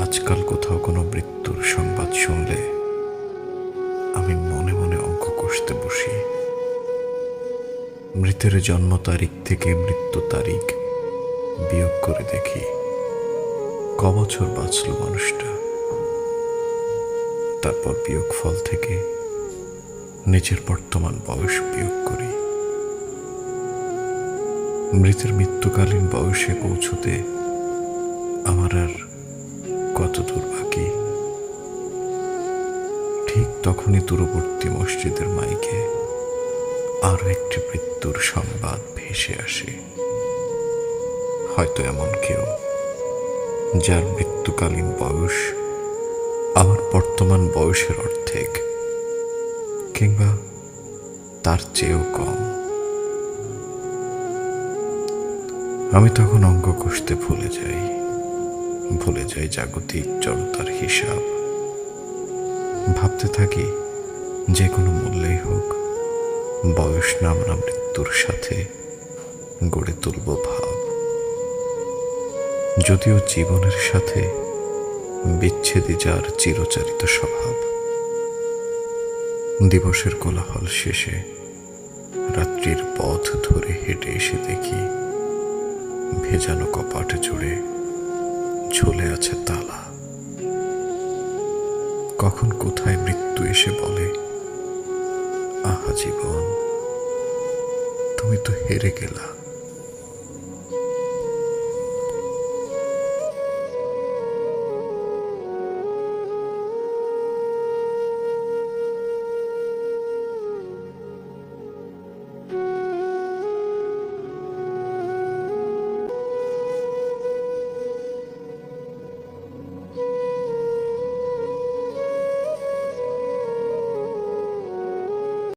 আজকাল কোথাও কোনো মৃত্যুর সংবাদ শুনলে আমি মনে মনে অঙ্ক কষতে বসি। মৃতের জন্ম তারিখ থেকে মৃত্যু তারিখ বিয়োগ করে দেখি ক বছর বাঁচল মানুষটা। তারপর বিয়োগ ফল থেকে নিজের বর্তমান বয়স বিয়োগ করি। মৃতের মৃত্যুকালীন বয়সে পৌঁছতে আমার আর কত দূর বাকি। ঠিক তখনই দূরবর্তী মসজিদের মাইকে আরো একটি মৃত্যুর সংবাদ ভেসে আসে। হয়তো এমন কেউ যার মৃত্যুকালীন বয়স আমার বর্তমান বয়সের অর্ধেক, কিংবা তার চেয়েও কম। আমি তখন অঙ্ক কষতে ভুলে যাই জাগতিক জড়তার হিসাব। ভাবতে থাকি যে কোনো মূল্যেই হোক বয়স নামনা মৃত্যুর সাথে গড়ে তুলব ভাব। যদিও জীবনের সাথে বিচ্ছেদই যার চিরচারিত স্বভাব। দিবসের কোলাহল শেষে রাত্রির পথ ধরে হেঁটে এসে দেখি ভেজানো কপাট জুড়ে ঝুলে আছে তালা। কখন কোথায় মৃত্যু এসে বলে, আহা জীবন, তুমি তো হেরে গেলা।